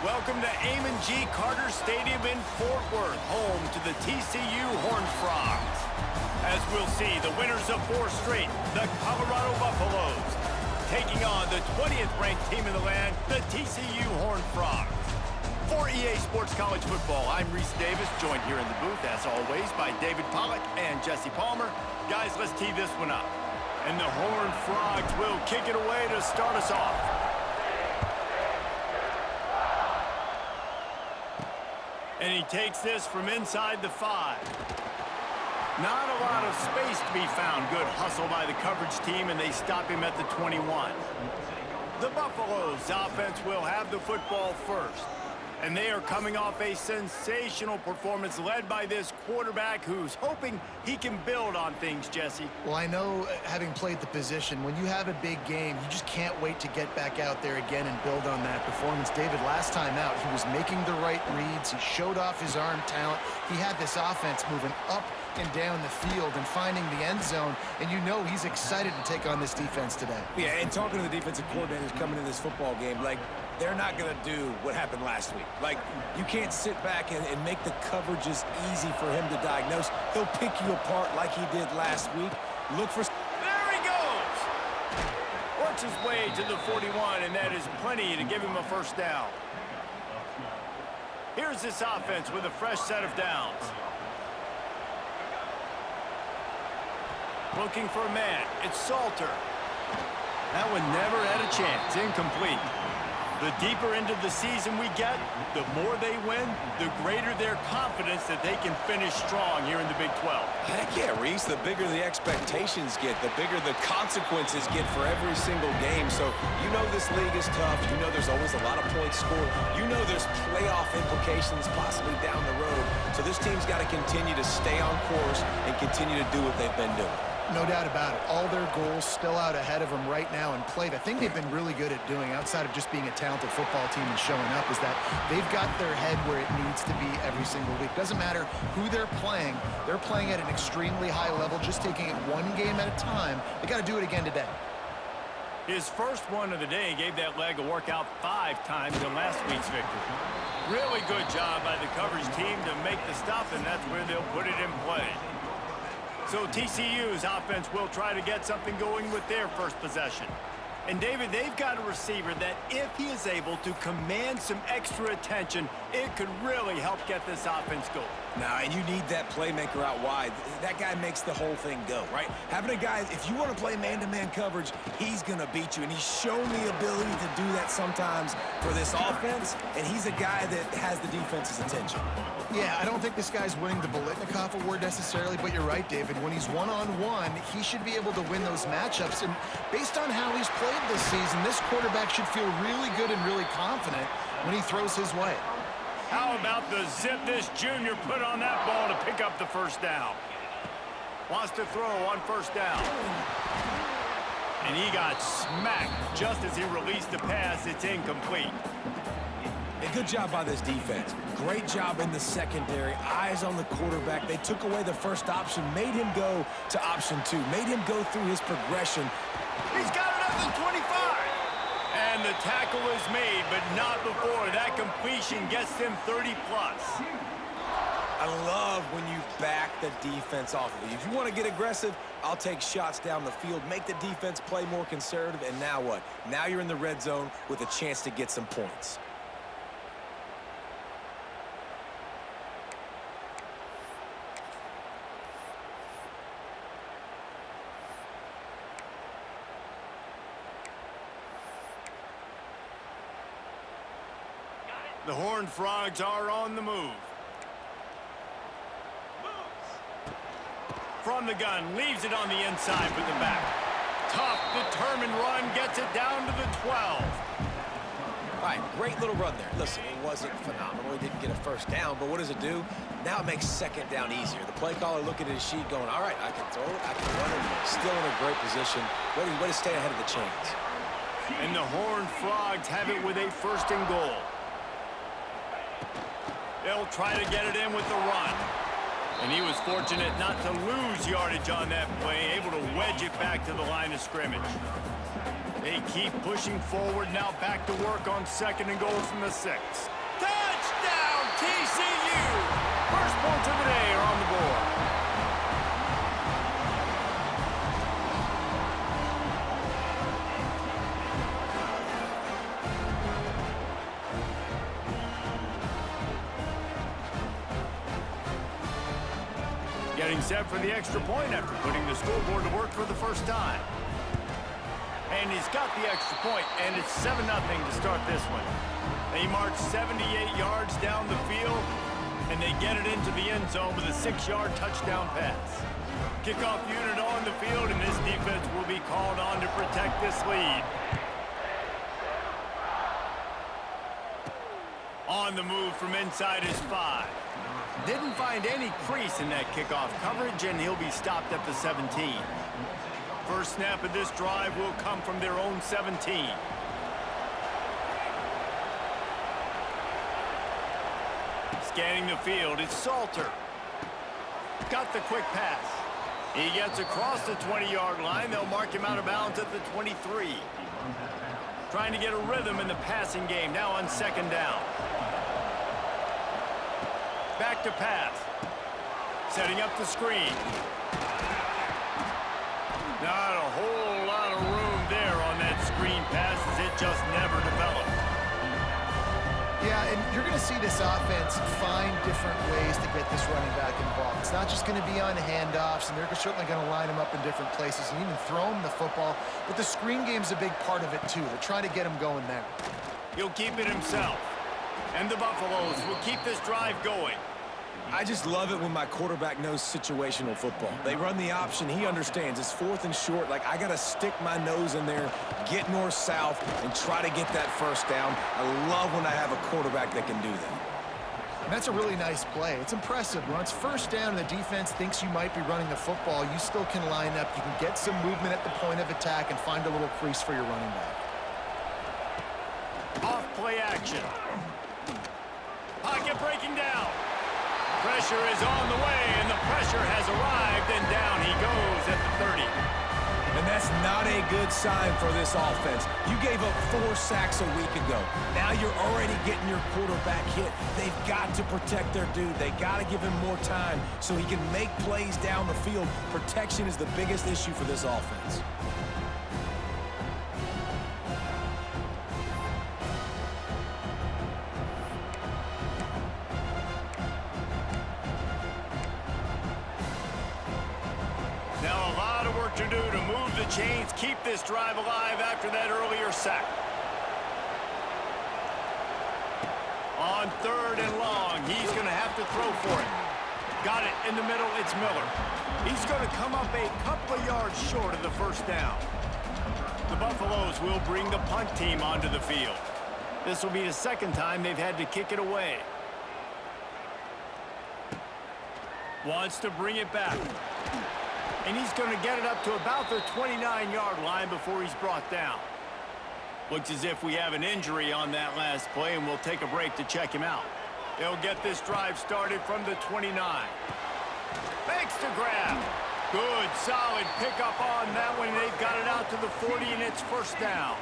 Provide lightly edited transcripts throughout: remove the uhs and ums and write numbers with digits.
Welcome to Amon G. Carter Stadium in Fort Worth, home to the TCU Horned Frogs. As we'll see, the winners of 4 straight, the Colorado Buffaloes, taking on the 20th ranked team in the land, the TCU Horned Frogs. For EA Sports College Football, I'm Reese Davis, joined here in the booth, as always, by David Pollack and Jesse Palmer. Guys, let's tee this one up. And the Horned Frogs will kick it away to start us off. And he takes this from inside the 5. Not a lot of space to be found. Good hustle by the coverage team, and they stop him at the 21. The Buffaloes offense will have the football first. And they are coming off a sensational performance led by this quarterback who's hoping he can build on things, Jesse. Well, I know, having played the position, when you have a big game, you just can't wait to get back out there again and build on that performance. David, last time out, he was making the right reads. He showed off his arm talent. He had this offense moving up and down the field and finding the end zone, and you know he's excited to take on this defense today. Yeah, and talking to the defensive coordinators coming in this football game, like, they're not going to do what happened last week. Like, you can't sit back and make the coverages easy for him to diagnose. He'll pick you apart like he did last week. Look for... There he goes! Works his way to the 41, and that is plenty to give him a first down. Here's this offense with a fresh set of downs. Looking for a man. It's Salter. That one never had a chance. Incomplete. The deeper into the season we get, the more they win, the greater their confidence that they can finish strong here in the Big 12. Heck yeah, Reese. The bigger the expectations get, the bigger the consequences get for every single game. So you know this league is tough. You know there's always a lot of points scored. You know there's playoff implications possibly down the road. So this team's got to continue to stay on course and continue to do what they've been doing. No doubt about it. All their goals still out ahead of them right now and played. I think they've been really good at doing, outside of just being a talented football team and showing up, is that they've got their head where it needs to be every single week. Doesn't matter who they're playing at an extremely high level, just taking it one game at a time. They got to do it again today. His first one of the day gave that leg a workout 5 times in last week's victory. Really good job by the coverage team to make the stop, and that's where they'll put it in play. So TCU's offense will try to get something going with their first possession. And David, they've got a receiver that if he is able to command some extra attention, it could really help get this offense going. Now, and you need that playmaker out wide. That guy makes the whole thing go, right? Having a guy, if you want to play man-to-man coverage, he's going to beat you. And he's shown the ability to do that sometimes for this offense, and he's a guy that has the defense's attention. Yeah, I don't think this guy's winning the Bolitnikoff award necessarily, but you're right, David. When he's one-on-one, he should be able to win those matchups. And based on how he's played this season, this quarterback should feel really good and really confident when he throws his way. How about the zip this junior put on that ball to pick up the first down? Wants to throw on first down. And he got smacked just as he released the pass. It's incomplete. A good job by this defense. Great job in the secondary. Eyes on the quarterback. They took away the first option, made him go to option 2, made him go through his progression. He's got another 25. And the tackle is made, but not before that completion gets them 30-plus. I love when you back the defense off of you. If you want to get aggressive, I'll take shots down the field, make the defense play more conservative, and now what? Now you're in the red zone with a chance to get some points. The Horned Frogs are on the move. From the gun, leaves it on the inside with the back. Tough, determined run, gets it down to the 12. All right, great little run there. Listen, it wasn't phenomenal. He didn't get a first down, but what does it do? Now it makes second down easier. The play caller looking at his sheet going, all right, I can throw it, I can run it. Still in a great position. Way to stay ahead of the chains. And the Horned Frogs have it with a first and goal. They'll try to get it in with the run. And he was fortunate not to lose yardage on that play, able to wedge it back to the line of scrimmage. They keep pushing forward, now back to work on 2nd and goal from the 6. Touchdown, TCU! First points of the day are on the board. Getting set for the extra point after putting the scoreboard to work for the first time. And he's got the extra point, and it's 7-0 to start this one. They march 78 yards down the field, and they get it into the end zone with a 6-yard touchdown pass. Kickoff unit on the field, and this defense will be called on to protect this lead. On the move from inside his 5. Didn't find any crease in that kickoff coverage, and he'll be stopped at the 17. First snap of this drive will come from their own 17. Scanning the field, it's Salter. Got the quick pass. He gets across the 20-yard line. They'll mark him out of bounds at the 23. Trying to get a rhythm in the passing game, now on 2nd down. Back to pass. Setting up the screen. Not a whole lot of room there on that screen pass as it just never developed. Yeah, and you're going to see this offense find different ways to get this running back involved. It's not just going to be on handoffs, and they're certainly going to line him up in different places and even throw him the football. But the screen game's a big part of it, too. They're trying to get him going there. He'll keep it himself. And the Buffaloes will keep this drive going. I just love it when my quarterback knows situational football. They run the option. He understands. It's 4th and short. Like, I got to stick my nose in there, get north-south, and try to get that first down. I love when I have a quarterback that can do that. And that's a really nice play. It's impressive. When it's first down and the defense thinks you might be running the football, you still can line up. You can get some movement at the point of attack and find a little crease for your running back. Off play action. Pocket breaking down. Pressure is on the way, and the pressure has arrived, and down he goes at the 30. And that's not a good sign for this offense. You gave up 4 sacks a week ago. Now you're already getting your quarterback hit. They've got to protect their dude. They got to give him more time so he can make plays down the field. Protection is the biggest issue for this offense. Now a lot of work to do to move the chains, keep this drive alive after that earlier sack. On 3rd and long, he's going to have to throw for it. Got it in the middle, it's Miller. He's going to come up a couple of yards short of the first down. The Buffaloes will bring the punt team onto the field. This will be the 2nd time they've had to kick it away. Wants to bring it back. And he's going to get it up to about the 29-yard line before he's brought down. Looks as if we have an injury on that last play, and we'll take a break to check him out. They'll get this drive started from the 29. Makes the grab. Good, solid pickup on that one. They've got it out to the 40, and it's first down.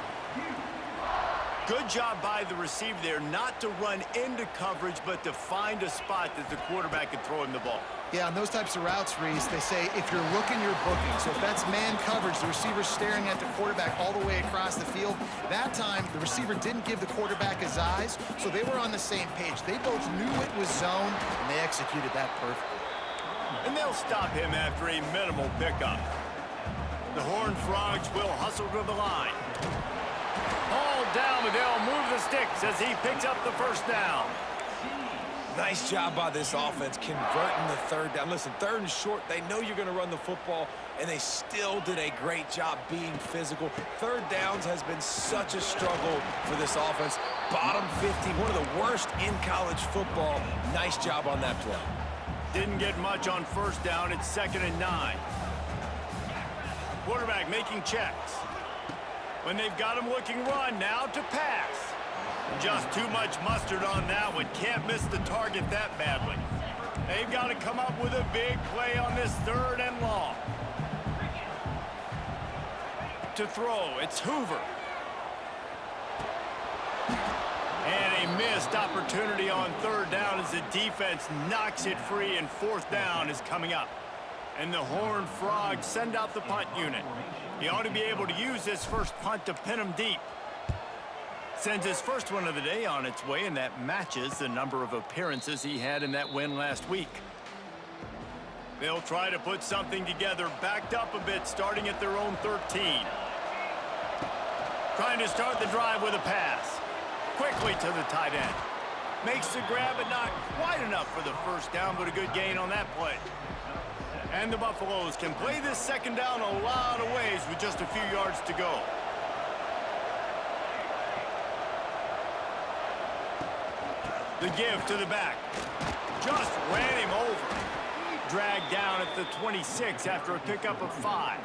Good job by the receiver there not to run into coverage, but to find a spot that the quarterback can throw him the ball. Yeah, on those types of routes, Reese, they say if you're looking, you're booking. So if that's man coverage, the receiver's staring at the quarterback all the way across the field. That time, the receiver didn't give the quarterback his eyes, so they were on the same page. They both knew it was zone, and they executed that perfectly. And they'll stop him after a minimal pickup. The Horned Frogs will hustle to the line. All down, but they'll move the sticks as he picks up the first down. Nice job by this offense converting the 3rd down. Listen, 3rd and short, they know you're going to run the football, and they still did a great job being physical. 3rd downs has been such a struggle for this offense. Bottom 50, one of the worst in college football. Nice job on that play. Didn't get much on first down. It's 2nd and 9. Quarterback making checks. When they've got him looking run, now to pass. Just too much mustard on that one. Can't miss the target that badly. They've got to come up with a big play on this 3rd and long. to throw. It's Hoover. And a missed opportunity on third down as the defense knocks it free, and fourth down is coming up. And the Horned Frogs send out the punt unit. He ought to be able to use this first punt to pin him deep. Sends his first one of the day on its way, and that matches the number of appearances he had in that win last week. They'll try to put something together, backed up a bit, starting at their own 13. Trying to start the drive with a pass. Quickly to the tight end. Makes the grab, but not quite enough for the first down, but a good gain on that play. And the Buffaloes can play this second down a lot of ways with just a few yards to go. The give to the back. Just ran him over. Dragged down at the 26 after a pickup of 5.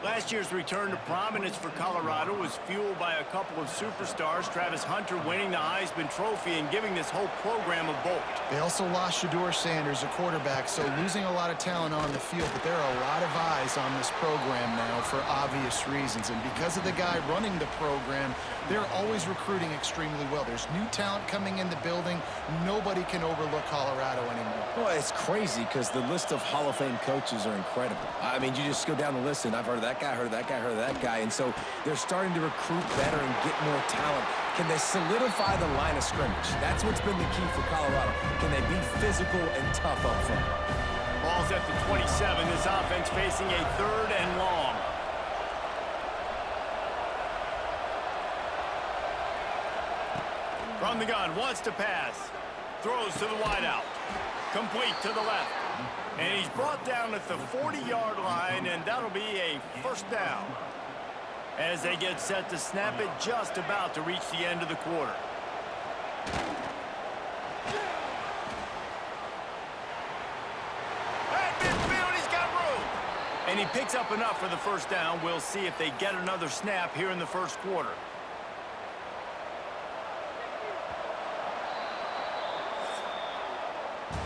Last year's return to prominence for Colorado was fueled by a couple of superstars, Travis Hunter winning the Heisman Trophy and giving this whole program a bolt. They also lost Shedeur Sanders, a quarterback, so losing a lot of talent on the field, but there are a lot of eyes on this program now for obvious reasons, and because of the guy running the program, they're always recruiting extremely well. There's new talent coming in the building. Nobody can overlook Colorado anymore. Well, it's crazy because the list of Hall of Fame coaches are incredible. I mean, you just go down the list, and I've heard of that guy, heard of that guy, heard of that guy, and so they're starting to recruit better and get more talent. Can they solidify the line of scrimmage? That's what's been the key for Colorado. Can they be physical and tough up front? Ball's at the 27. This offense facing a third and long. From the gun, wants to pass. Throws to the wideout. Complete to the left. And he's brought down at the 40-yard line, and that'll be a first down. As they get set to snap it, just about to reach the end of the quarter. At midfield, he's got room. And he picks up enough for the first down. We'll see if they get another snap here in the first quarter.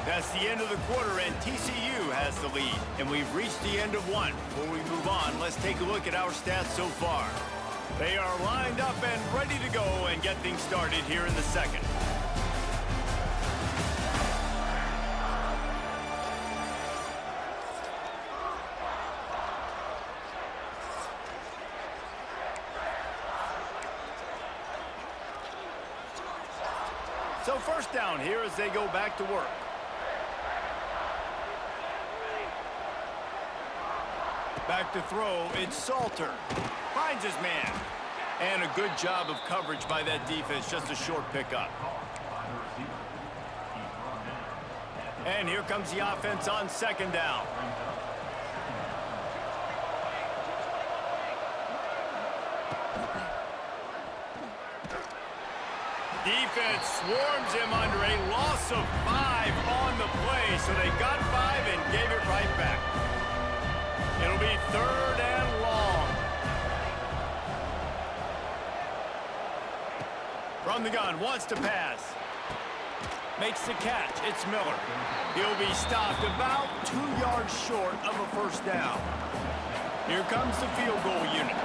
That's the end of the quarter, and TCU has the lead. And we've reached the end of one. Before we move on, let's take a look at our stats so far. They are lined up and ready to go and get things started here in the second. So first down here as they go back to work. Back to throw, it's Salter. Finds his man. And a good job of coverage by that defense, just a short pickup. And here comes the offense on second down. Defense swarms him under a loss of 5 on the play, so they got 5 and gave it right back. It'll be third and long. From the gun, wants to pass. Makes the catch. It's Miller. He'll be stopped about 2 yards short of a first down. Here comes the field goal unit.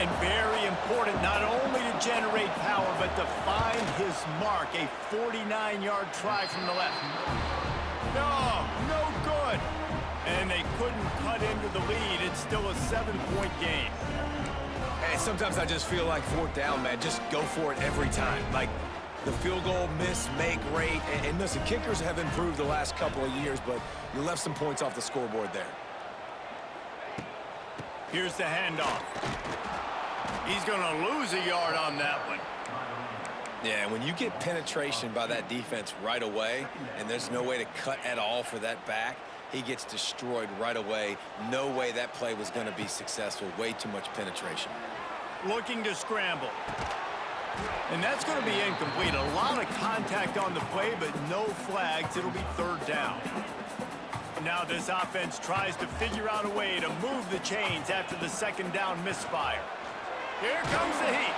And very important not only to generate power, but to find his mark. A 49-yard try from the left. No good. And they couldn't cut into the lead. It's still a 7-point game. Hey, sometimes I just feel like fourth down, man. Just go for it every time. Like the field goal miss, make rate. And listen, kickers have improved the last couple of years, but you left some points off the scoreboard there. Here's the handoff. He's going to lose a yard on that one. Yeah, when you get penetration by that defense right away, and there's no way to cut at all for that back, he gets destroyed right away. No way that play was going to be successful. Way too much penetration. Looking to scramble. And that's going to be incomplete. A lot of contact on the play, but no flags. It'll be third down. Now this offense tries to figure out a way to move the chains after the second down misfire. Here comes the heat.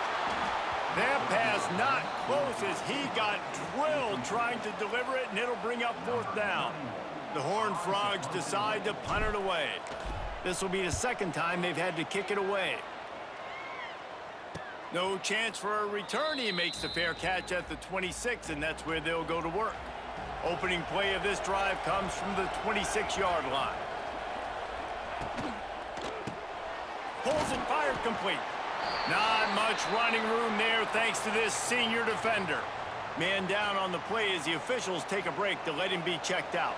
That pass not close as he got drilled trying to deliver it, and it'll bring up fourth down. The Horned Frogs decide to punt it away. This will be the second time they've had to kick it away. No chance for a return. He makes the fair catch at the 26, and that's where they'll go to work. Opening play of this drive comes from the 26-yard line. Pulls and fired complete. Not much running room there thanks to this senior defender. Man down on the play as the officials take a break to let him be checked out.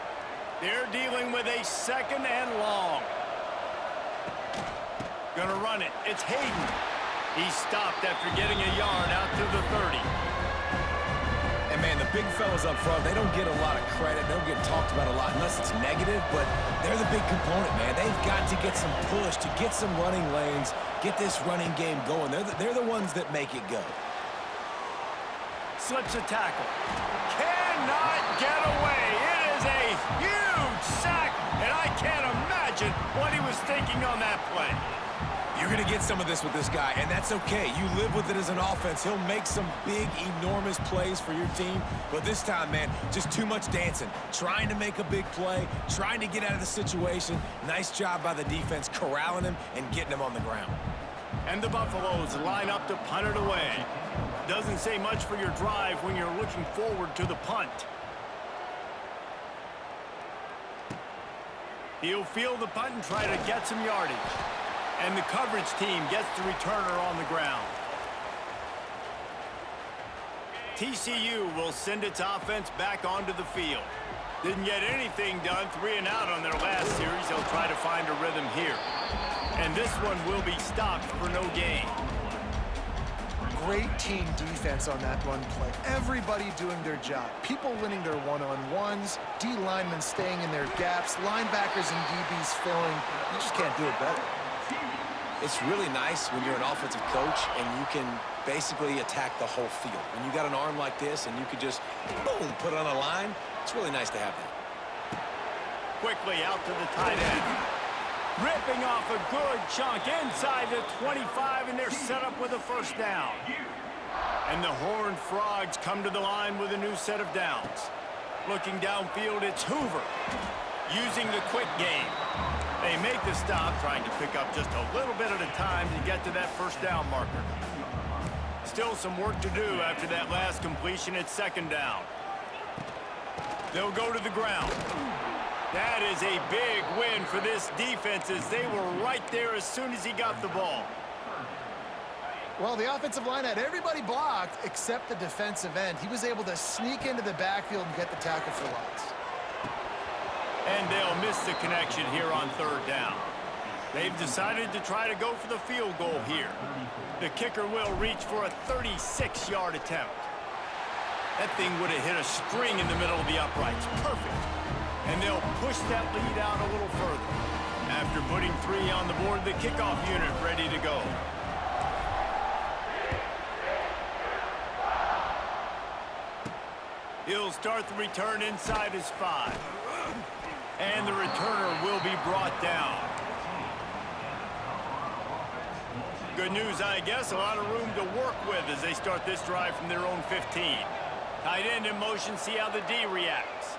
They're dealing with a second and long. Gonna run it. It's Hayden. He stopped after getting a yard out to the 30. And, man, the big fellas up front, they don't get a lot of credit. They don't get talked about a lot unless it's negative, but they're the big component, man. They've got to get some push, to get some running lanes, get this running game going. They're the ones that make it go. Slips a tackle. Cannot get away. It is a huge sack, and I can't imagine what he was thinking on that play. You're going to get some of this with this guy, and that's okay. You live with it as an offense. He'll make some big, enormous plays for your team. But this time, man, just too much dancing. Trying to make a big play, trying to get out of the situation. Nice job by the defense corralling him and getting him on the ground. And the Buffaloes line up to punt it away. Doesn't say much for your drive when you're looking forward to the punt. He'll field the punt and try to get some yardage. And the coverage team gets the returner on the ground. TCU will send its offense back onto the field. Didn't get anything done, 3 and out on their last series. They'll try to find a rhythm here. And this one will be stopped for no gain. Great team defense on that run play. Everybody doing their job. People winning their one-on-ones, D linemen staying in their gaps, linebackers and DBs filling. You just can't do it better. It's really nice when you're an offensive coach and you can basically attack the whole field. When you got an arm like this and you could just, boom, put it on a line, it's really nice to have that. Quickly out to the tight end. Ripping off a good chunk inside the 25, and they're set up with a first down. And the Horned Frogs come to the line with a new set of downs. Looking downfield, it's Hoover using the quick game. They make the stop, trying to pick up just a little bit at a time to get to that first down marker. Still some work to do after that last completion at second down. They'll go to the ground. That is a big win for this defense as they were right there as soon as he got the ball. Well, the offensive line had everybody blocked except the defensive end. He was able to sneak into the backfield and get the tackle for loss. And they'll miss the connection here on third down. They've decided to try to go for the field goal here. The kicker will reach for a 36-yard attempt. That thing would have hit a string in the middle of the uprights. Perfect. And they'll push that lead out a little further. After putting 3 on the board, the kickoff unit ready to go. He'll start the return inside his 5. And the returner will be brought down. Good news, I guess. A lot of room to work with as they start this drive from their own 15. Tight end in motion, see how the D reacts.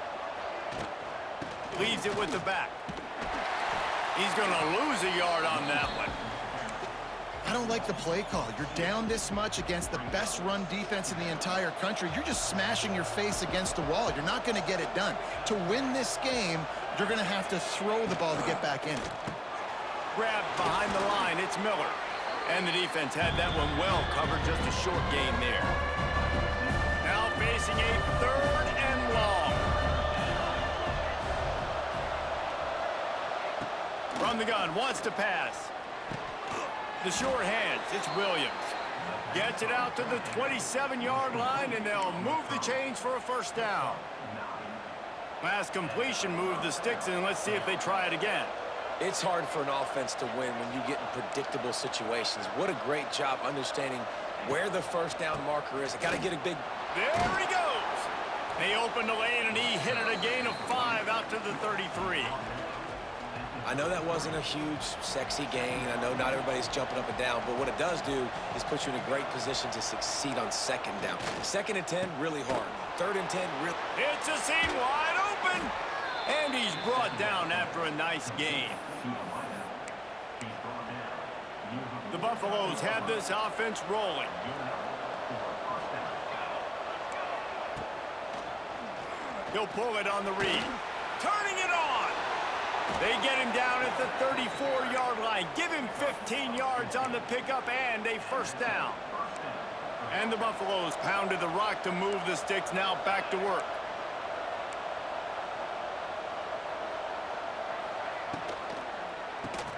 Leaves it with the back. He's going to lose a yard on that one. I don't like the play call. You're down this much against the best run defense in the entire country. You're just smashing your face against the wall. You're not going to get it done. To win this game, you're going to have to throw the ball to get back in it. Grabbed behind the line, it's Miller. And the defense had that one well covered, just a short gain there. Now facing a third and long. From the gun, wants to pass. The short hands, it's Williams. Gets it out to the 27-yard line, and they'll move the chains for a first down. Last completion moved the sticks, and let's see if they try it again. It's hard for an offense to win when you get in predictable situations. What a great job understanding where the first down marker is. I got to get a big... There he goes. They opened the lane, and he hit it a gain of 5 out to the 33. I know that wasn't a huge, sexy gain. I know not everybody's jumping up and down, but what it does do is put you in a great position to succeed on second down. Second and 10, really hard. Third and 10, really... It's a seam wide open, and he's brought down after a nice gain. The Buffaloes have this offense rolling. He'll pull it on the read. Turning it on. They get him down at the 34-yard line. Give him 15 yards on the pickup and a first down. And the Buffaloes pounded the rock to move the sticks, now back to work.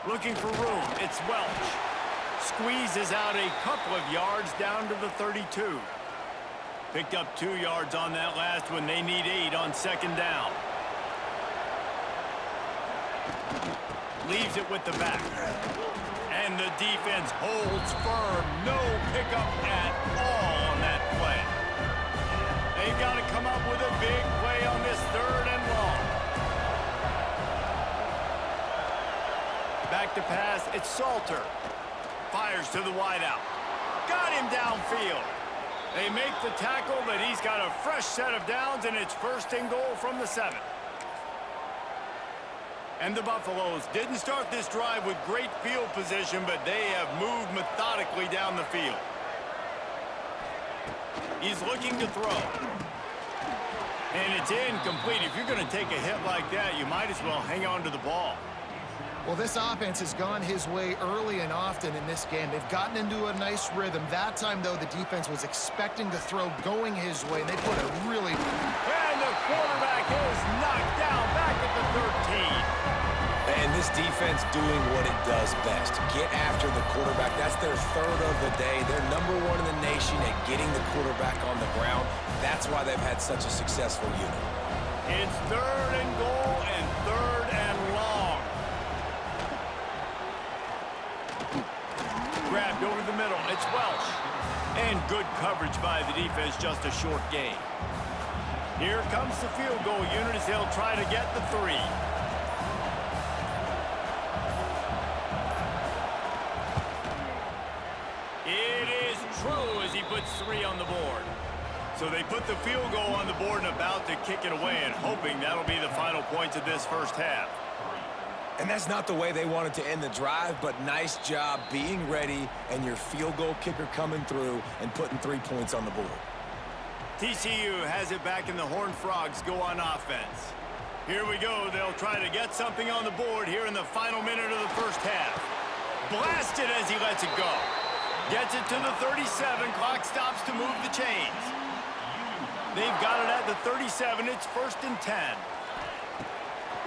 Looking for room, it's Welch. Squeezes out a couple of yards down to the 32. Picked up 2 yards on that last one. They need 8 on second down. Leaves it with the back. And the defense holds firm. No pickup at all on that play. They've got to come up with a big play on this 3rd and long. Back to pass, it's Salter. Fires to the wideout. Got him downfield. They make the tackle, but he's got a fresh set of downs, and it's 1st and goal from the 7. And the Buffaloes didn't start this drive with great field position, but they have moved methodically down the field. He's looking to throw. And it's incomplete. If you're going to take a hit like that, you might as well hang on to the ball. Well, this offense has gone his way early and often in this game. They've gotten into a nice rhythm. That time, though, the defense was expecting to throw going his way. They put a really... And the quarterback is knocked down back at the 13. And this defense doing what it does best. Get after the quarterback. That's their 3rd of the day. They're number 1 in the nation at getting the quarterback on the ground. That's why they've had such a successful unit. It's 3rd and goal and 3rd and long. Grabbed over the middle. It's Welch. And good coverage by the defense, just a short gain. Here comes the field goal unit as they'll try to get the 3. It is true as he puts 3 on the board. So they put the field goal on the board and about to kick it away and hoping that'll be the final points of this first half. And that's not the way they wanted to end the drive, but nice job being ready and your field goal kicker coming through and putting 3 points on the board. TCU has it back and the Horned Frogs go on offense. Here we go. They'll try to get something on the board here in the final minute of the first half. Blasted as he lets it go. Gets it to the 37. Clock stops to move the chains. They've got it at the 37. It's 1st and 10.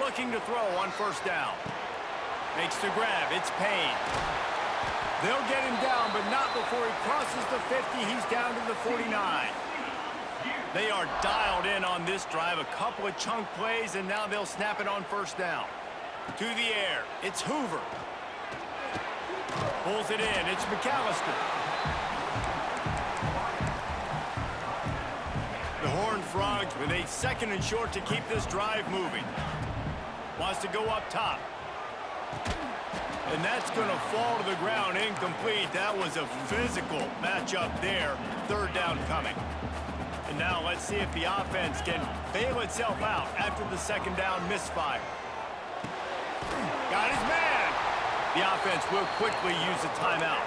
Looking to throw on first down. Makes the grab. It's Payne. They'll get him down, but not before he crosses the 50. He's down to the 49. They are dialed in on this drive. A couple of chunk plays, and now they'll snap it on first down. To the air. It's Hoover. Pulls it in. It's McAllister. The Horned Frogs with a 2nd and short to keep this drive moving. Wants to go up top. And that's going to fall to the ground incomplete. That was a physical matchup there. 3rd down coming. And now let's see if the offense can bail itself out after the 2nd down misfire. Got his man. The offense will quickly use a timeout.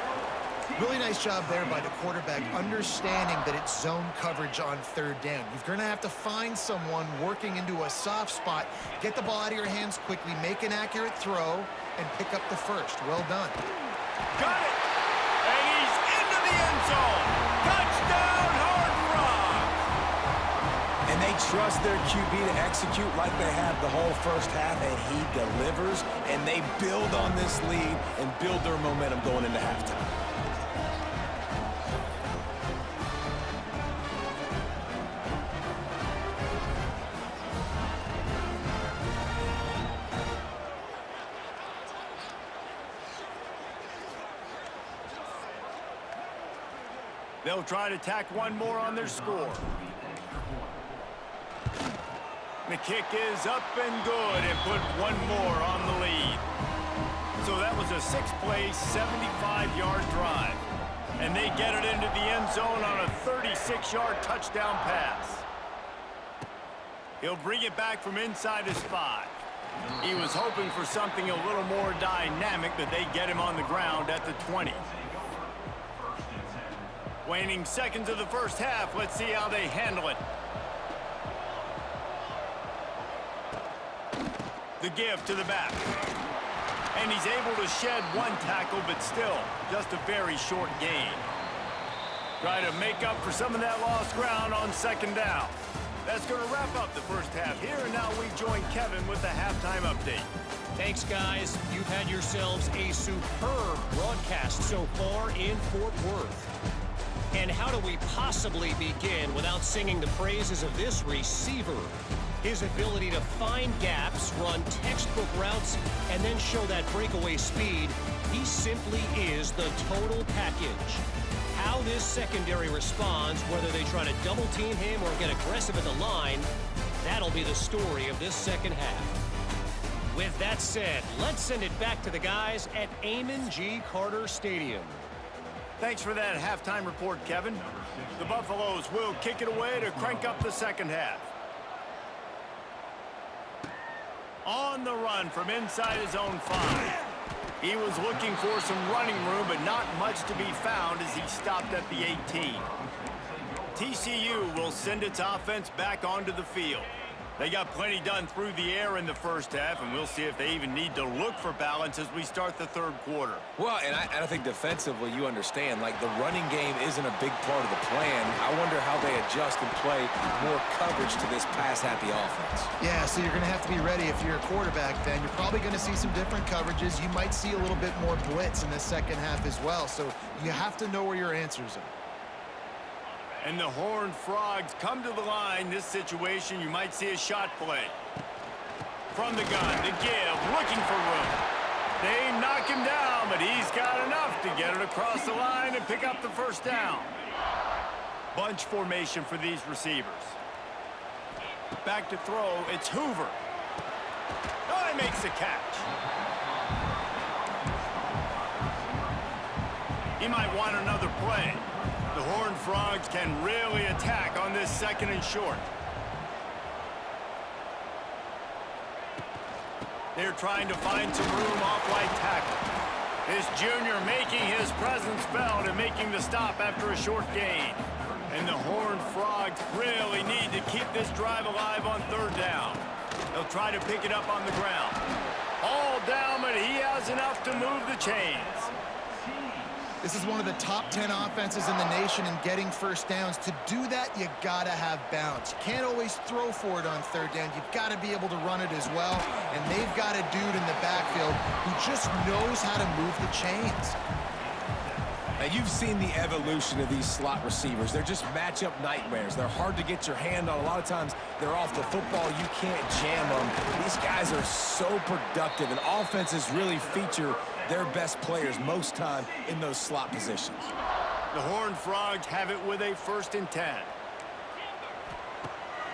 Really nice job there by the quarterback, understanding that it's zone coverage on 3rd down. You're going to have to find someone working into a soft spot, get the ball out of your hands quickly, make an accurate throw, and pick up the first. Well done. Got it! And he's into the end zone! Touchdown, Horned Frogs! And they trust their QB to execute like they have the whole first half, and he delivers, and they build on this lead and build their momentum going into halftime. They'll try to tack one more on their score. The kick is up and good and put one more on the lead. So that was a 6-play, 75-yard drive. And they get it into the end zone on a 36-yard touchdown pass. He'll bring it back from inside his 5. He was hoping for something a little more dynamic, but they get him on the ground at the 20. Waning seconds of the first half. Let's see how they handle it. The give to the back. And he's able to shed one tackle, but still, just a very short gain. Try to make up for some of that lost ground on second down. That's going to wrap up the first half here, and now we join Kevin with the halftime update. Thanks, guys. You've had yourselves a superb broadcast so far in Fort Worth. And how do we possibly begin without singing the praises of this receiver? His ability to find gaps, run textbook routes, and then show that breakaway speed. He simply is the total package. How this secondary responds, whether they try to double-team him or get aggressive at the line, that'll be the story of this second half. With that said, let's send it back to the guys at Amon G. Carter Stadium. Thanks for that halftime report, Kevin. The Buffaloes will kick it away to crank up the second half. On the run from inside his own 5. He was looking for some running room, but not much to be found as he stopped at the 18. TCU will send its offense back onto the field. They got plenty done through the air in the first half, and we'll see if they even need to look for balance as we start the third quarter. Well, and I think defensively, you understand, like, the running game isn't a big part of the plan. I wonder how they adjust and play more coverage to this pass-happy offense. Yeah, so you're going to have to be ready if you're a quarterback then. You're probably going to see some different coverages. You might see a little bit more blitz in the second half as well, so you have to know where your answers are. And the Horned Frogs come to the line. This situation, you might see a shot play. From the gun, the give, looking for room. They knock him down, but he's got enough to get it across the line and pick up the first down. Bunch formation for these receivers. Back to throw, it's Hoover. Oh, he makes the catch. He might want another play. The Horned Frogs can really attack on this second and short. They're trying to find some room off right tackle. This junior making his presence felt and making the stop after a short gain. And the Horned Frogs really need to keep this drive alive on third down. They'll try to pick it up on the ground. All down, but he has enough to move the chains. This is one of the top 10 offenses in the nation in getting first downs. To do that, you gotta have balance. You can't always throw for it on third down. You've got to be able to run it as well. And they've got a dude in the backfield who just knows how to move the chains. Now, you've seen the evolution of these slot receivers. They're just matchup nightmares. They're hard to get your hand on. A lot of times, they're off the football. You can't jam them. These guys are so productive, and offenses really feature their best players most time in those slot positions. The Horned Frogs have it with a 1st and 10.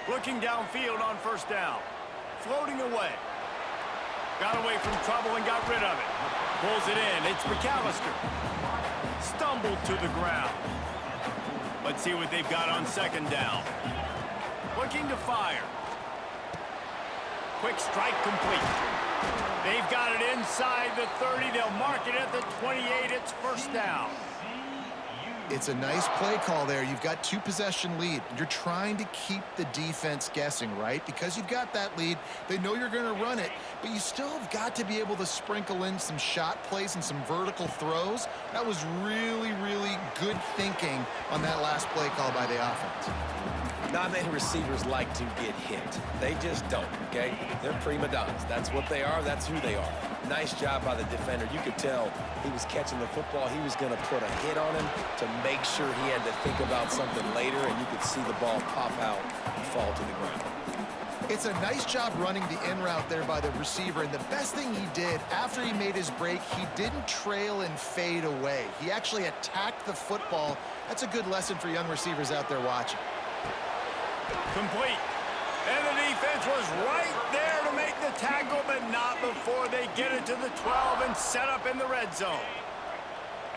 Looking downfield on first down. Floating away. Got away from trouble and got rid of it. Pulls it in. It's McAllister. Stumbled to the ground. Let's see what they've got on second down. Looking to fire. Quick strike complete. They've got it inside the 30. They'll mark it at the 28. It's first down. It's a nice play call there. You've got 2-possession lead. You're trying to keep the defense guessing, right? Because you've got that lead, they know you're going to run it, but you still have got to be able to sprinkle in some shot plays and some vertical throws. That was really, really good thinking on that last play call by the offense. Not many receivers like to get hit. They just don't, okay? They're prima donnas. That's what they are. That's who they are. Nice job by the defender. You could tell he was catching the football. He was going to put a hit on him to make sure he had to think about something later, and you could see the ball pop out and fall to the ground. It's a nice job running the in route there by the receiver, and the best thing he did after he made his break, he didn't trail and fade away. He actually attacked the football. That's a good lesson for young receivers out there watching. Complete. And the defense was right there to make the tackle, but not before they get it to the 12 and set up in the red zone.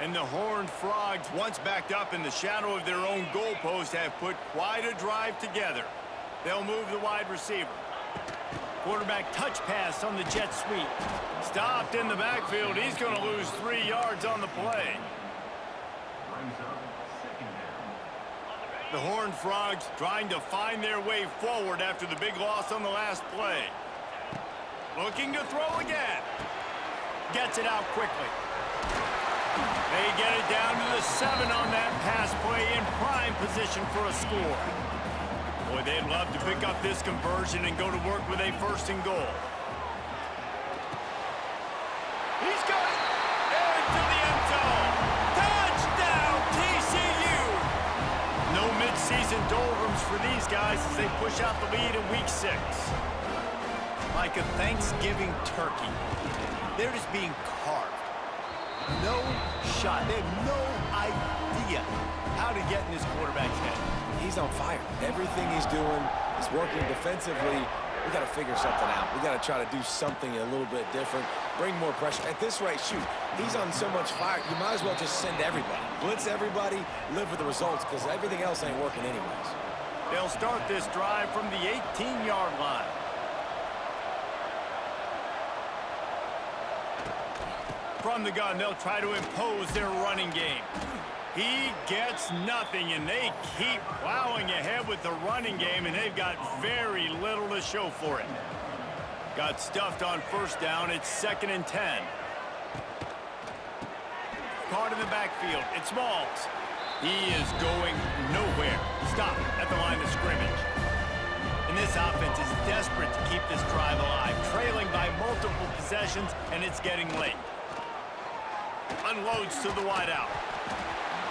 And the Horned Frogs, once backed up in the shadow of their own goalpost, have put quite a drive together. They'll move the wide receiver. Quarterback touch pass on the jet sweep. Stopped in the backfield. He's going to lose 3 yards on the play. The Horned Frogs trying to find their way forward after the big loss on the last play. Looking to throw again. Gets it out quickly. They get it down to the 7 on that pass play in prime position for a score. Boy, they'd love to pick up this conversion and go to work with a 1st and goal. He's got it! Into the end zone! Touchdown, TCU! No midseason doldrums for these guys as they push out the lead in Week 6. Like a Thanksgiving turkey, they're just being carved. No shot. They have no idea how to get in this quarterback's head. He's on fire. Everything he's doing is working defensively. We got to figure something out. We got to try to do something a little bit different. Bring more pressure. At this rate, shoot, he's on so much fire, you might as well just send everybody. Blitz everybody, live with the results, because everything else ain't working anyways. They'll start this drive from the 18-yard line. From the gun, they'll try to impose their running game. He gets nothing, and they keep plowing ahead with the running game, and they've got very little to show for it. Got stuffed on 1st down. It's 2nd and 10. Caught in the backfield. It's Smalls. He is going nowhere. Stop at the line of scrimmage. And this offense is desperate to keep this drive alive, trailing by multiple possessions, and it's getting late. Unloads to the wideout.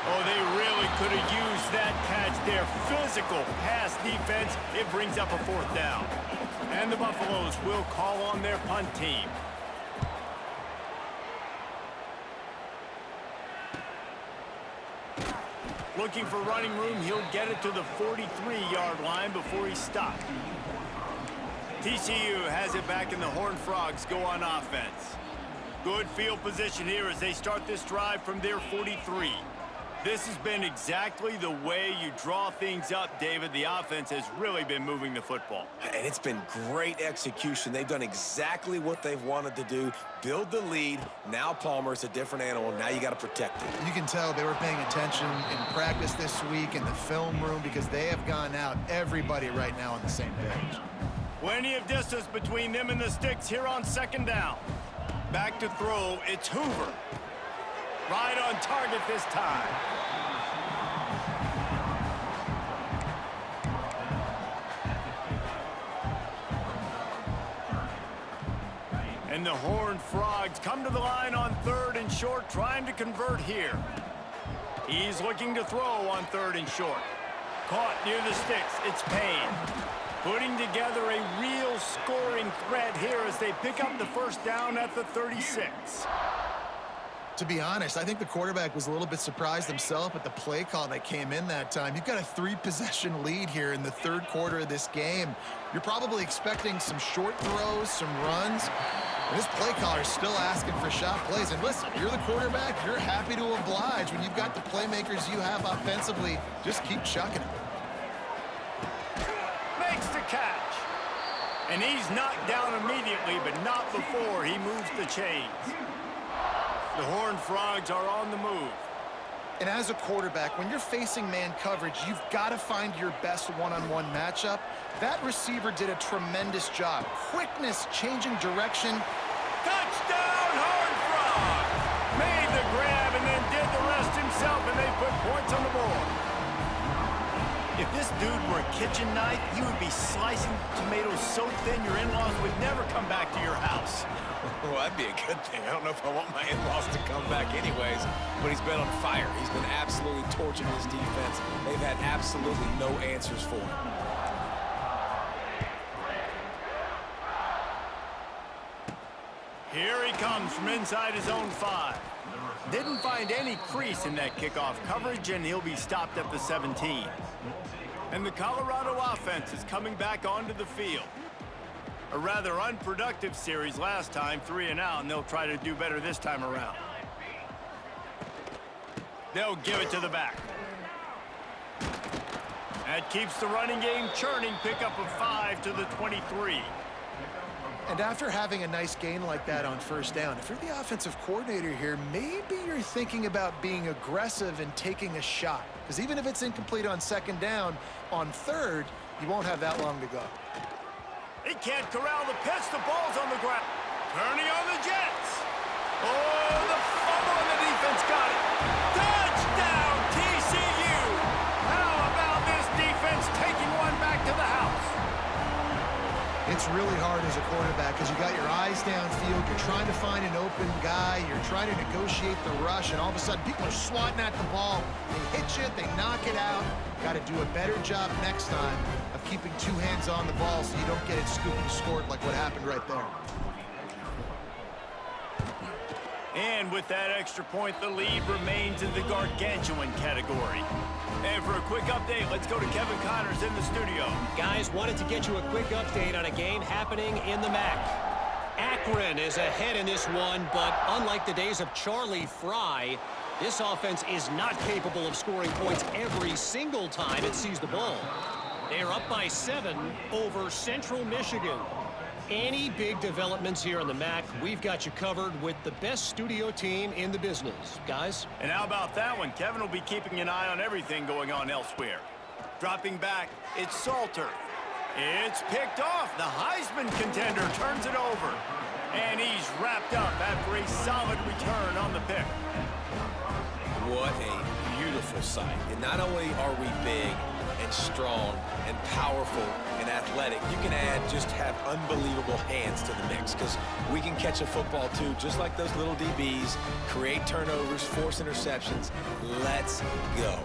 Oh, they really could have used that catch there. Physical pass defense. It brings up a 4th down. And the Buffaloes will call on their punt team. Looking for running room. He'll get it to the 43-yard line before he's stopped. TCU has it back, and the Horned Frogs go on offense. Good field position here as they start this drive from their 43. This has been exactly the way you draw things up, David. The offense has really been moving the football. And it's been great execution. They've done exactly what they've wanted to do. Build the lead. Now Palmer's a different animal. Now you got to protect it. You can tell they were paying attention in practice this week in the film room because they have gone out, everybody right now on the same page. Plenty of distance between them and the sticks here on 2nd down. Back to throw, it's Hoover. Right on target this time. And the Horned Frogs come to the line on 3rd and short, trying to convert here. He's looking to throw on 3rd and short. Caught near the sticks, it's Payne. Putting together a real scoring threat here as they pick up the 1st down at the 36. To be honest, I think the quarterback was a little bit surprised himself at the play call that came in that time. You've got a 3-possession lead here in the 3rd quarter of this game. You're probably expecting some short throws, some runs. And this play caller is still asking for shot plays. And listen, you're the quarterback. You're happy to oblige. When you've got the playmakers you have offensively, just keep chucking it. Makes the catch. And he's knocked down immediately, but not before he moves the chains. The Horned Frogs are on the move. And as a quarterback, when you're facing man coverage, you've got to find your best one-on-one matchup. That receiver did a tremendous job. Quickness, changing direction. Touchdown, Horned Frogs! Made the grab and then did the rest himself, and they put points on the board. If this dude were a kitchen knife, he would be slicing tomatoes so thin your in-laws would never come back to your house. Well, that'd be a good thing. I don't know if I want my in-laws to come back anyways, but he's been on fire. He's been absolutely torching this defense. They've had absolutely no answers for him. Here he comes from inside his own 5. Didn't find any crease in that kickoff coverage, and he'll be stopped at the 17. And the Colorado offense is coming back onto the field. A rather unproductive series last time, 3 and out, and they'll try to do better this time around. They'll give it to the back. That keeps the running game churning. Pick up of 5 to the 23. And after having a nice gain like that on first down, if you're the offensive coordinator here, maybe you're thinking about being aggressive and taking a shot. Because even if it's incomplete on second down, on third, you won't have that long to go. He can't corral the pitch. The ball's on the ground. Turning on the Jets. Oh, the fumble, and the defense got it. Touchdown, TCU. How about this defense taking one back to the house? It's really hard as a quarterback because you got your eyes downfield. You're trying to find an open guy. You're trying to negotiate the rush, and all of a sudden people are swatting at the ball. They hit you, they knock it out. Got to do a better job next time of keeping two hands on the ball so you don't get it scooped and scored like what happened right there. And with that extra point, the lead remains in the gargantuan category. And for a quick update, let's go to Kevin Connors in the studio. Guys, wanted to get you a quick update on a game happening in the MAC. Akron is ahead in this one, but unlike the days of Charlie Fry, this offense is not capable of scoring points every single time it sees the ball. They're up by 7 over Central Michigan. Any big developments here on the MAC, we've got you covered with the best studio team in the business. Guys? And how about that one? Kevin will be keeping an eye on everything going on elsewhere. Dropping back, it's Salter. It's picked off. The Heisman contender turns it over. And he's wrapped up after a solid return on the pick. What a beautiful sight. And not only are we big and strong and powerful and athletic, you can just have unbelievable hands to the mix, because we can catch a football too, just like those little DBs, create turnovers, force interceptions. Let's go.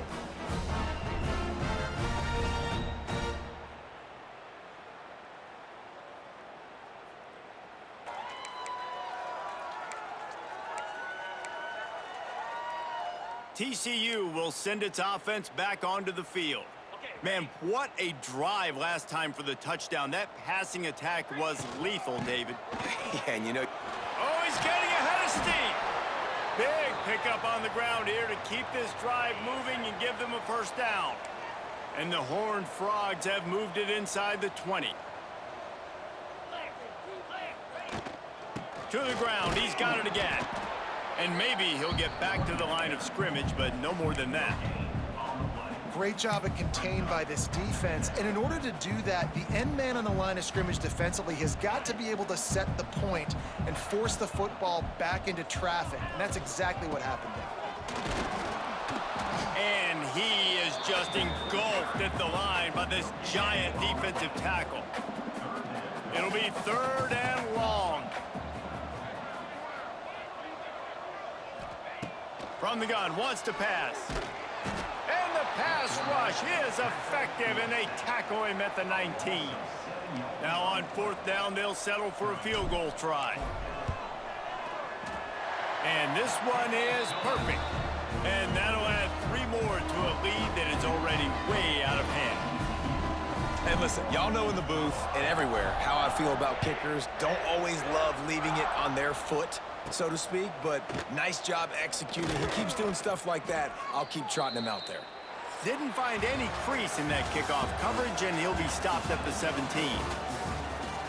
TCU will send its offense back onto the field. Man, what a drive last time for the touchdown. That passing attack was lethal, David. Yeah, and you know... Oh, he's getting ahead of steam. Big pickup on the ground here to keep this drive moving and give them a first down. And the Horned Frogs have moved it inside the 20. To the ground, he's got it again. And maybe he'll get back to the line of scrimmage, but no more than that. Great job of contained by this defense. And in order to do that, the end man on the line of scrimmage defensively has got to be able to set the point and force the football back into traffic. And that's exactly what happened there. And he is just engulfed at the line by this giant defensive tackle. It'll be 3rd and long. From the gun, wants to pass. And the pass rush is effective, and they tackle him at the 19. Now on 4th down, they'll settle for a field goal try. And this one is perfect. And that'll add 3 more to a lead that is already way out of hand. And listen, y'all know in the booth and everywhere how I feel about kickers. Don't always love leaving it on their foot, so to speak, but nice job executing. He keeps doing stuff like that. I'll keep trotting him out there. Didn't find any crease in that kickoff coverage, and he'll be stopped at the 17.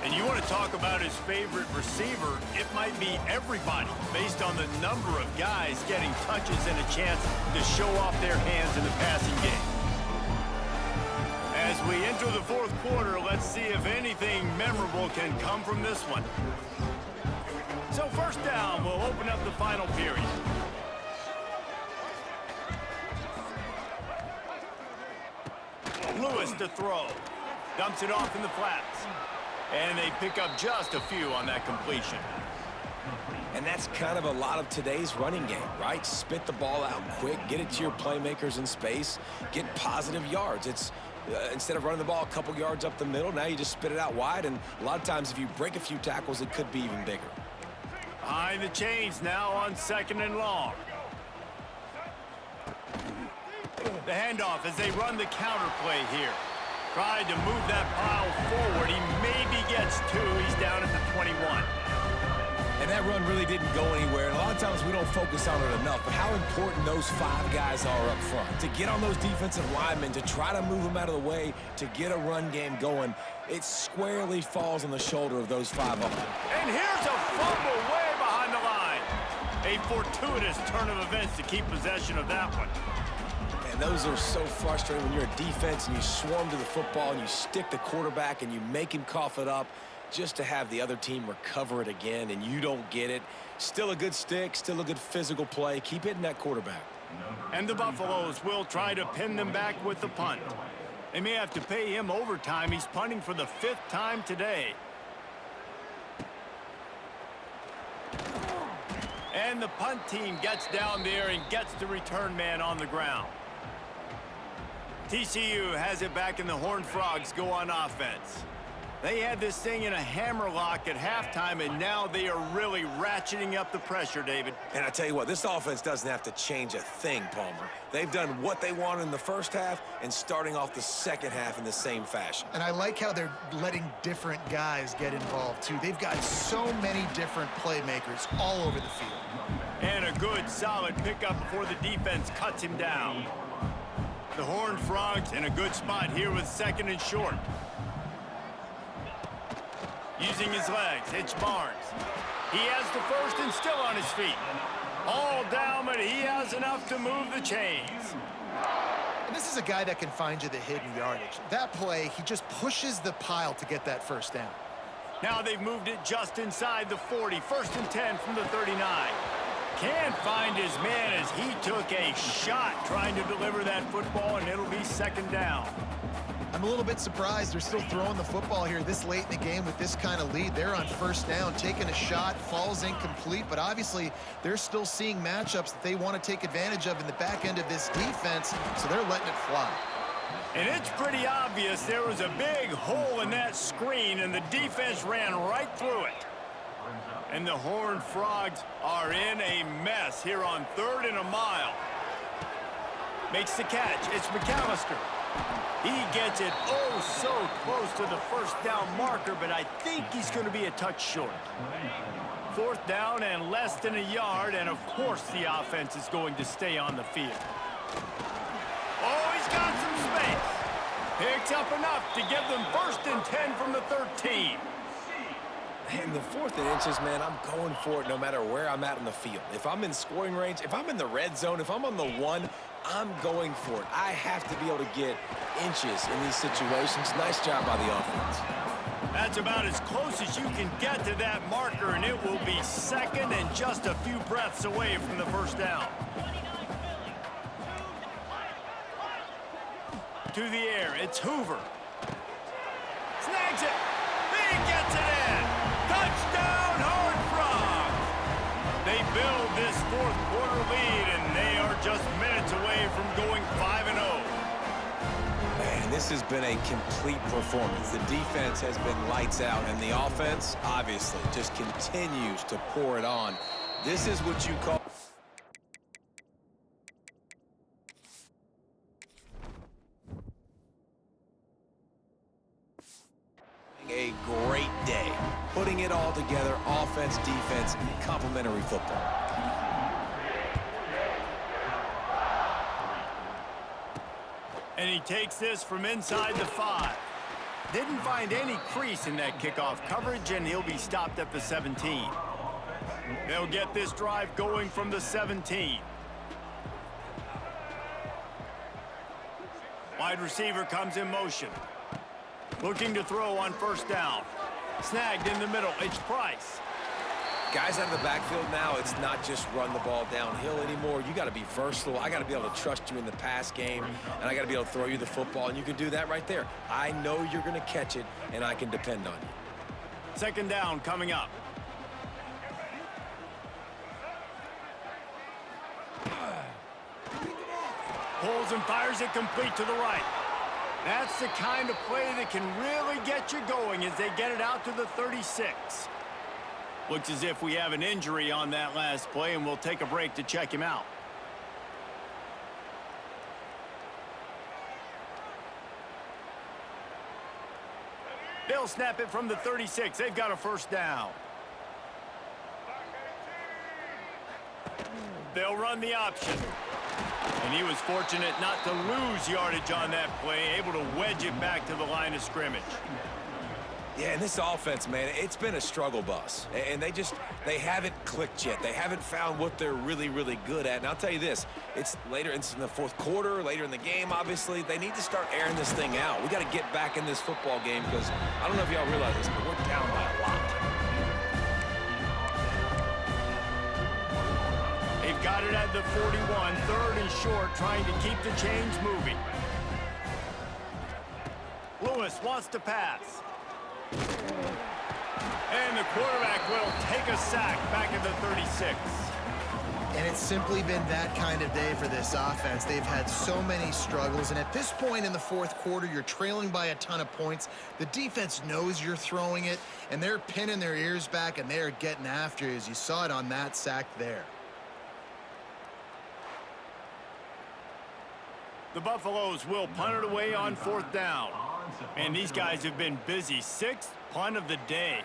And you want to talk about his favorite receiver, it might be everybody, based on the number of guys getting touches and a chance to show off their hands in the passing game. As we enter the 4th quarter, let's see if anything memorable can come from this one. So 1st down, we'll open up the final period. Lewis to throw. Dumps it off in the flats. And they pick up just a few on that completion. And that's kind of a lot of today's running game, right? Spit the ball out quick, get it to your playmakers in space, get positive yards. It's instead of running the ball a couple yards up the middle, now you just spit it out wide, and a lot of times if you break a few tackles, it could be even bigger. Behind the chains now on 2nd and long. The handoff as they run the counter play here. Tried to move that pile forward. He maybe gets 2. He's down at the 21. And that run really didn't go anywhere. And a lot of times we don't focus on it enough, but how important those 5 guys are up front. To get on those defensive linemen, to try to move them out of the way, to get a run game going, it squarely falls on the shoulder of those 5 up. And here's a fumble way behind the line. A fortuitous turn of events to keep possession of that one. And those are so frustrating when you're a defense and you swarm to the football and you stick the quarterback and you make him cough it up, just to have the other team recover it again and you don't get it. Still a good stick, still a good physical play. Keep hitting that quarterback. And the Buffaloes will try to pin them back with the punt. They may have to pay him overtime. He's punting for the 5th time today. And the punt team gets down there and gets the return man on the ground. TCU has it back, and the Horned Frogs go on offense. They had this thing in a hammerlock at halftime, and now they are really ratcheting up the pressure, David. And I tell you what, this offense doesn't have to change a thing, Palmer. They've done what they wanted in the first half and starting off the second half in the same fashion. And I like how they're letting different guys get involved, too. They've got so many different playmakers all over the field. And a good, solid pickup before the defense cuts him down. The Horned Frogs in a good spot here with 2nd and short. Using his legs, it's Barnes. He has the first and still on his feet. All down, but he has enough to move the chains. And this is a guy that can find you the hidden yardage. That play, he just pushes the pile to get that first down. Now they've moved it just inside the 40. 1st and 10 from the 39. Can't find his man as he took a shot trying to deliver that football, and it'll be 2nd down. I'm a little bit surprised they're still throwing the football here this late in the game with this kind of lead. They're on 1st down, taking a shot, falls incomplete, but obviously they're still seeing matchups that they want to take advantage of in the back end of this defense, so they're letting it fly. And it's pretty obvious there was a big hole in that screen, and the defense ran right through it. And the Horned Frogs are in a mess here on 3rd and a mile. Makes the catch. It's McAllister. He gets it oh so close to the 1st down marker, but I think he's going to be a touch short. 4th down and less than a yard, and of course the offense is going to stay on the field. Oh, he's got some space. Picks up enough to give them 1st and 10 from the 13. In the 4th and inches, man, I'm going for it no matter where I'm at in the field. If I'm in scoring range, if I'm in the red zone, if I'm on the 1, I'm going for it. I have to be able to get inches in these situations. Nice job by the offense. That's about as close as you can get to that marker, and it will be 2nd and just a few breaths away from the 1st down. To the air, it's Hoover. Snags it. He gets it in. Touchdown, Horned Frogs. They build this 4th quarter lead, and they are just minutes away from going 5-0. Man, this has been a complete performance. The defense has been lights out, and the offense, obviously, just continues to pour it on. This is what you call a great day. Putting it all together, offense, defense, complementary football. And he takes this from inside the 5. Didn't find any crease in that kickoff coverage, and he'll be stopped at the 17. They'll get this drive going from the 17. Wide receiver comes in motion. Looking to throw on 1st down. Snagged in the middle. It's Price. Guys out of the backfield now, it's not just run the ball downhill anymore. You got to be versatile. I got to be able to trust you in the pass game, and I got to be able to throw you the football, and you can do that right there. I know you're going to catch it, and I can depend on you. 2nd down coming up. Pulls and fires it complete to the right. That's the kind of play that can really get you going as they get it out to the 36. Looks as if we have an injury on that last play, and we'll take a break to check him out. They'll snap it from the 36. They've got a 1st down. they'll run the option. And he was fortunate not to lose yardage on that play, able to wedge it back to the line of scrimmage. Yeah, and this offense, man, it's been a struggle bus. And they haven't clicked yet. They haven't found what they're really, really good at. And I'll tell you this, it's later in the fourth quarter, later in the game, obviously. They need to start airing this thing out. We got to get back in this football game because I don't know if y'all realize this, but we're down by a lot. They've got it at the 41, third and short, trying to keep the chains moving. Lewis wants to pass. And the quarterback will take a sack back at the 36. And it's simply been that kind of day for this offense. They've had so many struggles, and at this point in the fourth quarter, you're trailing by a ton of points. The defense knows you're throwing it, and they're pinning their ears back, and they're getting after you, as you saw it on that sack there. The Buffaloes will punt it away on fourth down. And these guys have been busy. Sixth punt of the day.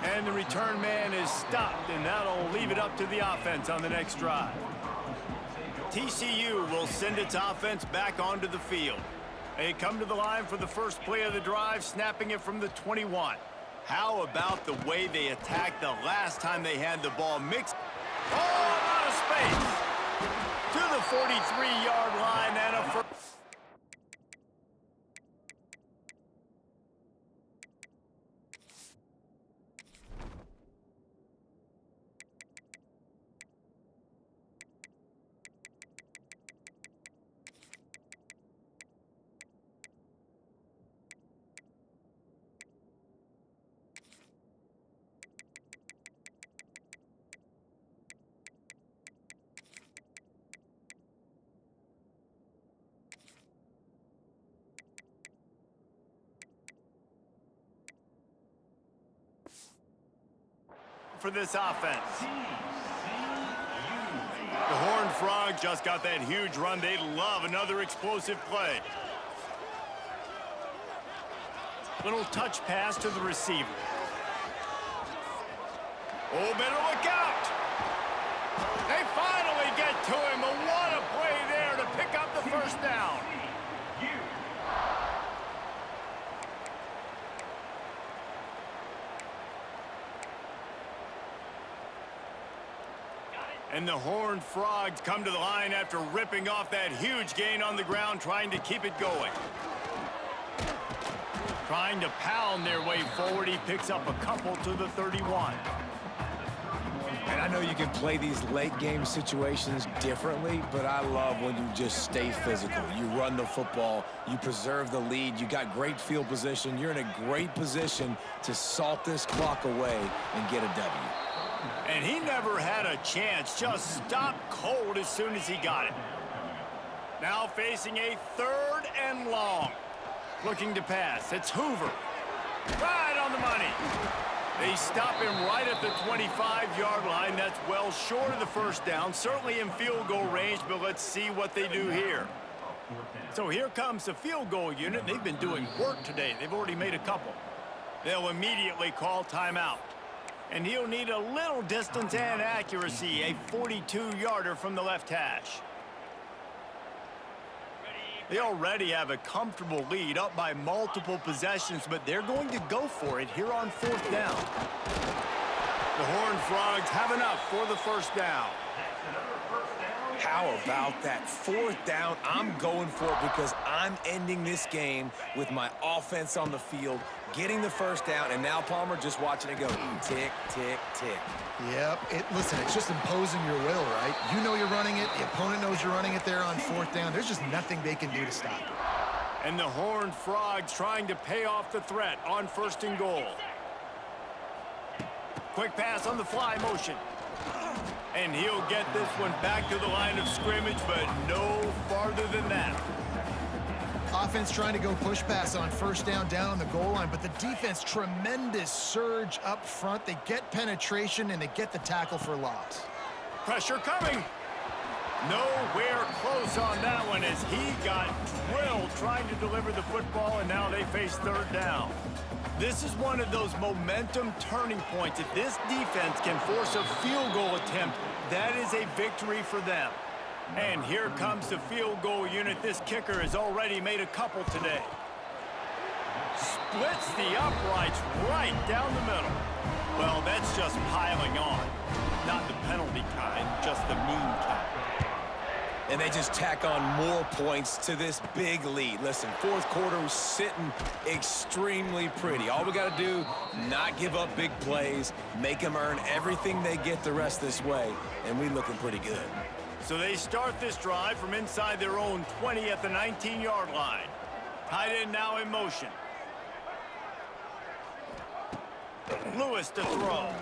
And the return man is stopped, and that'll leave it up to the offense on the next drive. TCU will send its offense back onto the field. They come to the line for the first play of the drive, snapping it from the 21. How about the way they attacked the last time they had the ball mixed? Oh, a lot of space. To the 43-yard line and a first. For this offense. The Horned Frogs just got that huge run. They love another explosive play. Little touch pass to the receiver. Oh, better look out. They finally get to him. But what a play there to pick up the first down. And the Horned Frogs come to the line after ripping off that huge gain on the ground, trying to keep it going. Trying to pound their way forward. He picks up a couple to the 31. And I know you can play these late game situations differently, but I love when you just stay physical. You run the football, you preserve the lead, you got great field position. You're in a great position to salt this clock away and get a W. And he never had a chance, just stopped cold as soon as he got it. Now facing a third and long. Looking to pass, it's Hoover. Right on the money. They stop him right at the 25-yard line. That's well short of the first down, certainly in field goal range, but let's see what they do here. So here comes the field goal unit. They've been doing work today. They've already made a couple. They'll immediately call timeout. And he'll need a little distance and accuracy, a 42-yarder from the left hash. They already have a comfortable lead, up by multiple possessions, but they're going to go for it here on fourth down. The Horned Frogs have enough for the first down. How about that? Fourth down, I'm going for it because I'm ending this game with my offense on the field, getting the first down, and now Palmer just watching it go tick, tick, tick. Yep. Listen, it's just imposing your will, right? You know you're running it. The opponent knows you're running it there on fourth down. There's just nothing they can do to stop it. And the Horned Frogs trying to pay off the threat on first and goal. Quick pass on the fly motion. And he'll get this one back to the line of scrimmage, but no farther than that. Offense trying to go push pass on first down on the goal line, but the defense, tremendous surge up front. They get penetration, and they get the tackle for loss. Pressure coming. Nowhere close on that one as he got drilled trying to deliver the football, and now they face third down. This is one of those momentum turning points. If this defense can force a field goal attempt, that is a victory for them. And here comes the field goal unit. This kicker has already made a couple today. Splits the uprights right down the middle. Well, that's just piling on. Not the penalty kind, just the mean kind. And they just tack on more points to this big lead. Listen, fourth quarter was sitting extremely pretty. All we got to do, not give up big plays, make them earn everything they get the rest this way, and we looking pretty good. So they start this drive from inside their own 20 at the 19-yard line. Tight end now in motion. Lewis to throw.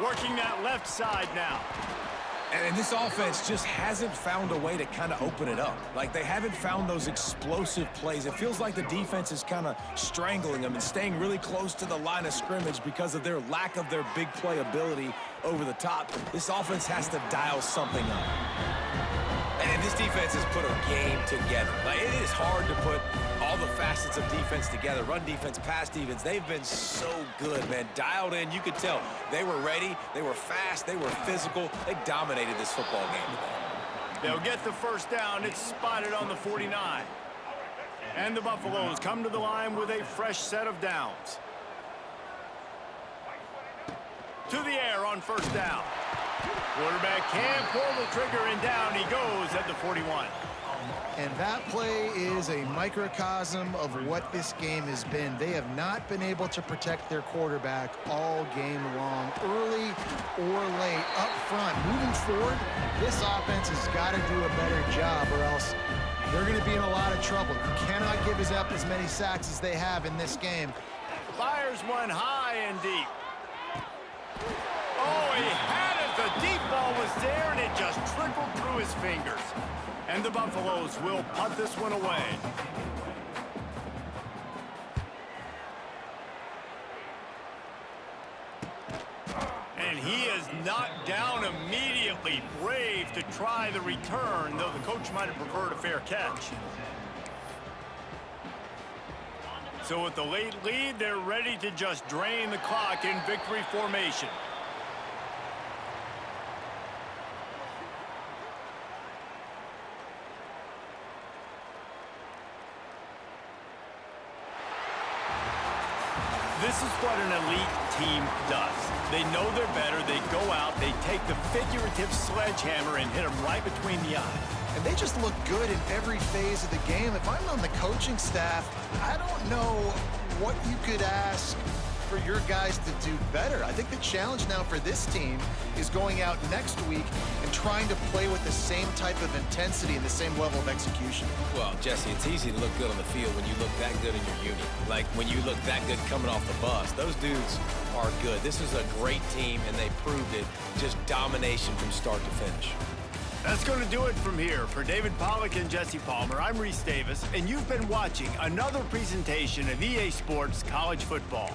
Working that left side now. And this offense just hasn't found a way to kind of open it up. Like, they haven't found those explosive plays. It feels like the defense is kind of strangling them and staying really close to the line of scrimmage because of their lack of their big play ability over the top. This offense has to dial something up. And this defense has put a game together. Like, it is hard to put all the facets of defense together. Run defense, pass defense. They've been so good, man. Dialed in. You could tell they were ready. They were fast. They were physical. They dominated this football game today. They'll get the first down. It's spotted on the 49. And the Buffaloes come to the line with a fresh set of downs. To the air on first down. Quarterback can't pull the trigger, and down he goes at the 41. And that play is a microcosm of what this game has been. They have not been able to protect their quarterback all game long, early or late, up front. Moving forward, this offense has got to do a better job, or else they're going to be in a lot of trouble. You cannot give up as many sacks as they have in this game. Fires one high and deep. Oh, he had it. The deep ball was there, and it just trickled through his fingers. And the Buffaloes will punt this one away. And he is knocked down immediately. Brave to try the return, though the coach might have preferred a fair catch. So with the late lead, they're ready to just drain the clock in victory formation. This is what an elite team does. They know they're better. They go out, they take the figurative sledgehammer and hit them right between the eyes. And they just look good in every phase of the game. If I'm on the coaching staff, I don't know what you could ask for your guys to do better. I think the challenge now for this team is going out next week and trying to play with the same type of intensity and the same level of execution. Well, Jesse, it's easy to look good on the field when you look that good in your unit. Like, when you look that good coming off the bus. Those dudes are good. This is a great team, and they proved it. Just domination from start to finish. That's going to do it from here. For David Pollack and Jesse Palmer, I'm Reese Davis, and you've been watching another presentation of EA Sports College Football.